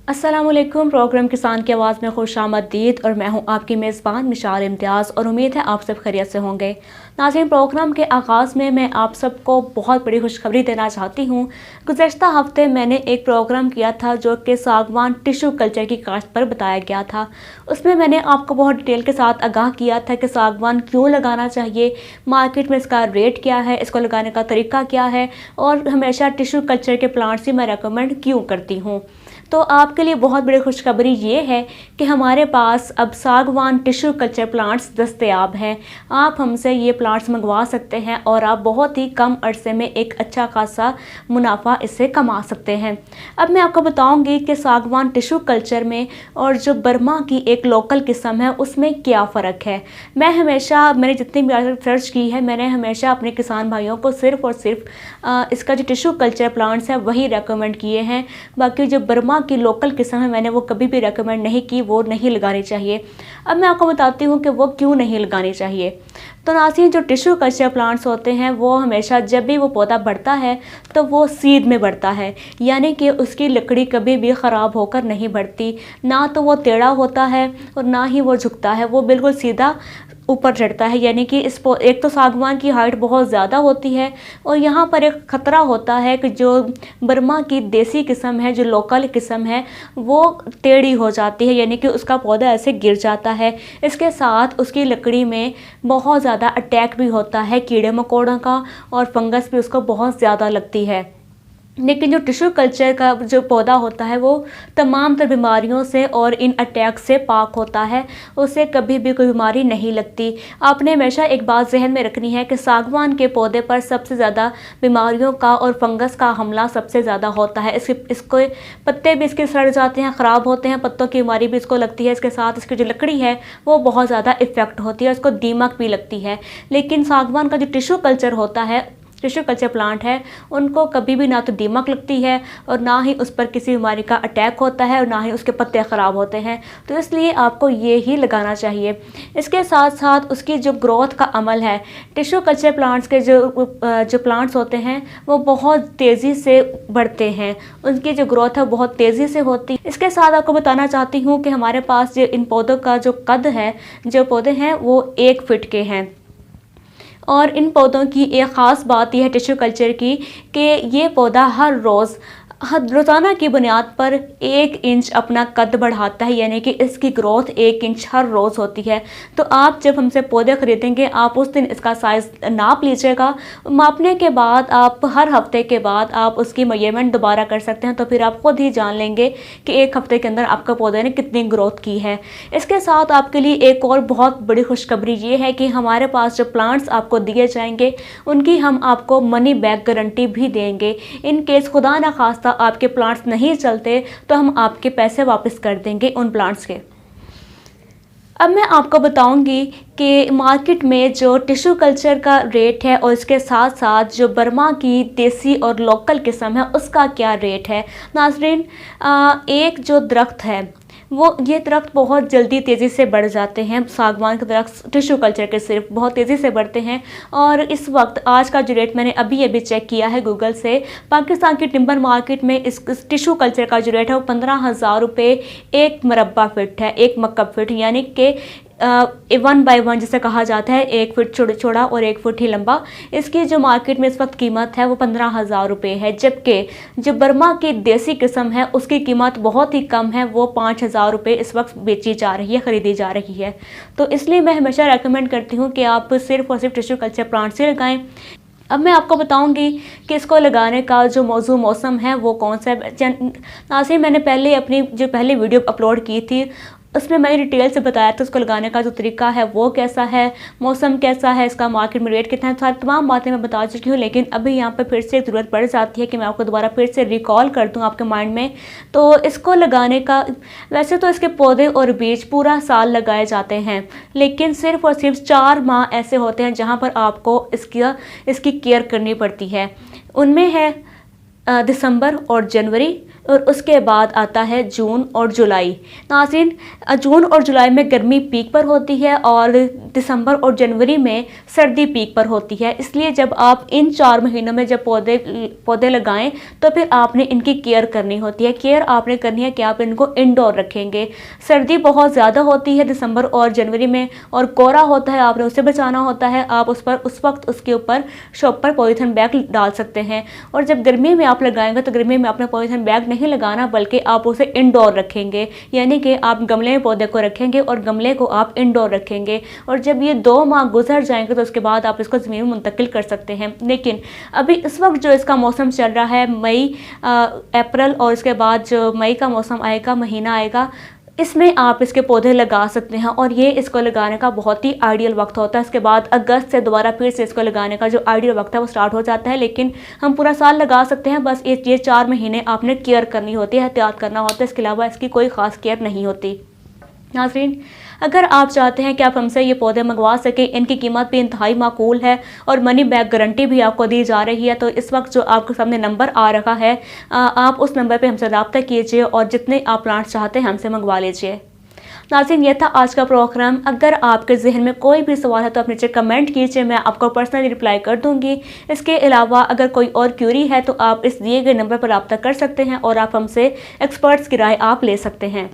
अस्सलामुअलैकुम। प्रोग्राम किसान की आवाज़ में खुशामदीद और मैं हूं आपकी मेज़बान मिशाल इम्तियाज़ और उम्मीद है आप सब खैरियत से होंगे। नाज़रीन, प्रोग्राम के आगाज़ में मैं आप सबको बहुत बड़ी खुशखबरी देना चाहती हूं। गुज़श्ता हफ्ते मैंने एक प्रोग्राम किया था जो कि सागवान टिश्यू कल्चर की काश्त पर बताया गया था। उसमें मैंने आपको बहुत डिटेल के साथ आगाह किया था कि सागवान क्यों लगाना चाहिए, मार्केट में इसका रेट क्या है, इसको लगाने का तरीका क्या है और हमेशा टिश्यू कल्चर के प्लांट्स ही मैं रेकमेंड क्यों करती हूँ। तो आपके लिए बहुत बड़ी खुशखबरी ये है कि हमारे पास अब सागवान टिश्यू कल्चर प्लांट्स दस्तयाब हैं। आप हमसे ये प्लांट्स मंगवा सकते हैं और आप बहुत ही कम अरसे में एक अच्छा खासा मुनाफा इससे कमा सकते हैं। अब मैं आपको बताऊंगी कि सागवान टिश्यू कल्चर में और जो बर्मा की एक लोकल किस्म है उसमें क्या फ़र्क है। मैंने जितनी भी रिसर्च की है, मैंने हमेशा अपने किसान भाइयों को सिर्फ़ और सिर्फ इसका जो टिश्यू कल्चर प्लांट्स है वही रेकमेंड किए हैं। बाकी जो बर्मा की लोकल किस्म है मैंने वो कभी भी रेकमेंड नहीं की, वो नहीं लगानी चाहिए। अब मैं आपको बताती हूँ कि वो क्यों नहीं लगानी चाहिए। तो नाज़रीन, जो टिश्यू कल्चर प्लांट्स होते हैं वो हमेशा जब भी वो पौधा बढ़ता है तो वो सीध में बढ़ता है, यानी कि उसकी लकड़ी कभी भी ख़राब होकर नहीं बढ़ती। ना तो वो टेढ़ा होता है और ना ही वो झुकता है, वो बिल्कुल सीधा ऊपर चढ़ता है। यानी कि एक तो सागवान की हाइट बहुत ज़्यादा होती है और यहाँ पर एक ख़तरा होता है कि जो बर्मा की देसी किस्म है, जो लोकल किस्म है, वो टेढ़ी हो जाती है, यानी कि उसका पौधा ऐसे गिर जाता है। इसके साथ उसकी लकड़ी में बहुत ज़्यादा अटैक भी होता है कीड़े मकोड़ों का और फंगस भी उसको बहुत ज़्यादा लगती है। लेकिन जो टिश्यू कल्चर का जो पौधा होता है वो तमाम तर बीमारियों से और इन अटैक से पाक होता है, उसे कभी भी कोई बीमारी नहीं लगती। आपने हमेशा एक बात जहन में रखनी है कि सागवान के पौधे पर सबसे ज़्यादा बीमारियों का और फंगस का हमला सबसे ज़्यादा होता है। इसको पत्ते भी इसके सड़ जाते हैं, ख़राब होते हैं, पत्तों की बीमारी भी इसको लगती है। इसके साथ इसकी जो लकड़ी है वो बहुत ज़्यादा इफ़ेक्ट होती है, उसको दीमक भी लगती है। लेकिन सागवान का जो टिश्यू कल्चर होता है, टिश्यू कल्चर प्लांट है, उनको कभी भी ना तो दीमक लगती है और ना ही उस पर किसी बीमारी का अटैक होता है और ना ही उसके पत्ते ख़राब होते हैं। तो इसलिए आपको ये ही लगाना चाहिए। इसके साथ साथ उसकी जो ग्रोथ का अमल है, टिश्यू कल्चर प्लांट्स के जो प्लांट्स होते हैं वो बहुत तेज़ी से बढ़ते हैं, उनकी जो ग्रोथ है बहुत तेज़ी से होती है। इसके साथ आपको बताना चाहती हूँ कि हमारे पास जो इन पौधों का जो कद है, जो पौधे हैं वो 1 फीट के हैं। और इन पौधों की एक ख़ास बात यह है टिश्यू कल्चर की कि ये पौधा हर रोज़ रोज़ाना की बुनियाद पर 1 इंच अपना कद बढ़ाता है, यानी कि इसकी ग्रोथ 1 इंच हर रोज़ होती है। तो आप जब हमसे पौधे ख़रीदेंगे आप उस दिन इसका साइज़ नाप लीजिएगा। मापने के बाद आप हर हफ्ते के बाद आप उसकी मेजरमेंट दोबारा कर सकते हैं, तो फिर आप खुद ही जान लेंगे कि 1 हफ्ते के अंदर आपका पौधे ने कितनी ग्रोथ की है। इसके साथ आपके लिए एक और बहुत बड़ी खुशखबरी ये है कि हमारे पास जो प्लांट्स आपको दिए जाएंगे उनकी हम आपको मनी बैक गारंटी भी देंगे। इन केस खुदा न खास्ता आपके प्लांट्स नहीं चलते तो हम आपके पैसे वापस कर देंगे उन प्लांट्स के। अब मैं आपको बताऊंगी कि मार्केट में जो टिश्यू कल्चर का रेट है और इसके साथ साथ जो बर्मा की देसी और लोकल किस्म है उसका क्या रेट है। नाज़रीन, एक जो दरख्त है ये दरख्त बहुत जल्दी तेज़ी से बढ़ जाते हैं। सागवान के दरख्त टिश्यू कल्चर के सिर्फ बहुत तेज़ी से बढ़ते हैं और इस वक्त आज का जो रेट मैंने अभी चेक किया है गूगल से, पाकिस्तान की टिम्बर मार्केट में इस टिश्यू कल्चर का जो रेट है वो 15,000 रुपये 1 मरबा फिट है, 1 मकब फिट, यानी कि 1 बाय 1 जिसे कहा जाता है, 1 फुट चौड़ा और 1 फुट ही लंबा। इसकी जो मार्केट में इस वक्त कीमत है वो 15,000 रुपये है, जबकि जो बर्मा की देसी किस्म है उसकी कीमत बहुत ही कम है, वो 5,000 रुपये इस वक्त बेची जा रही है, ख़रीदी जा रही है। तो इसलिए मैं हमेशा रेकमेंड करती हूँ कि आप सिर्फ़ और सिर्फ टिश्यू कल्चर प्लांट्स ही लगाएँ। अब मैं आपको बताऊंगी कि इसको लगाने का जो मौसम है वो कौन सा है। नाज़रीन, मैंने पहले वीडियो अपलोड की थी उसमें मैंने डिटेल से बताया था उसको लगाने का जो तरीका है वो कैसा है, मौसम कैसा है, इसका मार्केट में रेट कितना है, सारी तमाम बातें मैं बता चुकी हूँ। लेकिन अभी यहाँ पर फिर से ज़रूरत पड़ जाती है कि मैं आपको दोबारा फिर से रिकॉल कर दूँ आपके माइंड में। तो इसको लगाने का, वैसे तो इसके पौधे और बीज पूरा साल लगाए जाते हैं, लेकिन सिर्फ़ और सिर्फ 4 माह ऐसे होते हैं जहाँ पर आपको इसकी केयर करनी पड़ती है। उनमें है दिसंबर और जनवरी, और उसके बाद आता है जून और जुलाई। नाज़रीन, जून और जुलाई में गर्मी पीक पर होती है और दिसंबर और जनवरी में सर्दी पीक पर होती है। इसलिए जब आप इन 4 महीनों में जब पौधे लगाएं तो फिर आपने इनकी केयर करनी होती है। केयर आपने करनी है कि आप इनको इंडोर रखेंगे। सर्दी बहुत ज़्यादा होती है दिसंबर और जनवरी में और कोहरा होता है, आपने उससे बचाना होता है। आप उस वक्त उसके ऊपर शॉप पर पॉलीथीन बैग डाल सकते हैं। और जब गर्मी में आप लगाएंगे तो गर्मी में आपने पॉलीथीन बैग नहीं लगाना, बल्कि आप उसे इंडोर रखेंगे, यानी कि आप गमले में पौधे को रखेंगे और गमले को आप इंडोर रखेंगे। और जब ये 2 माह गुजर जाएंगे तो उसके बाद आप इसको ज़मीन में मुंतकिल कर सकते हैं। लेकिन अभी इस वक्त जो इसका मौसम चल रहा है, मई अप्रैल और इसके बाद जो मई का मौसम आएगा, महीना आएगा, इसमें आप इसके पौधे लगा सकते हैं और ये इसको लगाने का बहुत ही आइडियल वक्त होता है। इसके बाद अगस्त से दोबारा फिर से इसको लगाने का जो आइडियल वक्त है वो स्टार्ट हो जाता है। लेकिन हम पूरा साल लगा सकते हैं, बस ये 4 महीने आपने केयर करनी होती है, एहतियात करना होता है। इसके अलावा इसकी कोई ख़ास केयर नहीं होती। नाज़रीन, अगर आप चाहते हैं कि आप हमसे ये पौधे मंगवा सकें, इनकी कीमत भी इंतहाई माकूल है और मनी बैक गारंटी भी आपको दी जा रही है, तो इस वक्त जो आपके सामने नंबर आ रहा है, आप उस नंबर पे हमसे रब्ता कीजिए और जितने आप प्लांट्स चाहते हैं हमसे मंगवा लीजिए। नाज़रीन, ये था आज का प्रोग्राम। अगर आपके जहन में कोई भी सवाल है तो आप नीचे कमेंट कीजिए, मैं आपको पर्सनली रिप्लाई कर दूंगी। इसके अलावा अगर कोई और क्यूरी है तो आप इस दिए गए नंबर पर रब्ता कर सकते हैं और आप हमसे एक्सपर्ट्स की राय आप ले सकते हैं।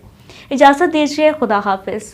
इजाज़त दीजिए, खुदा हाफिज़।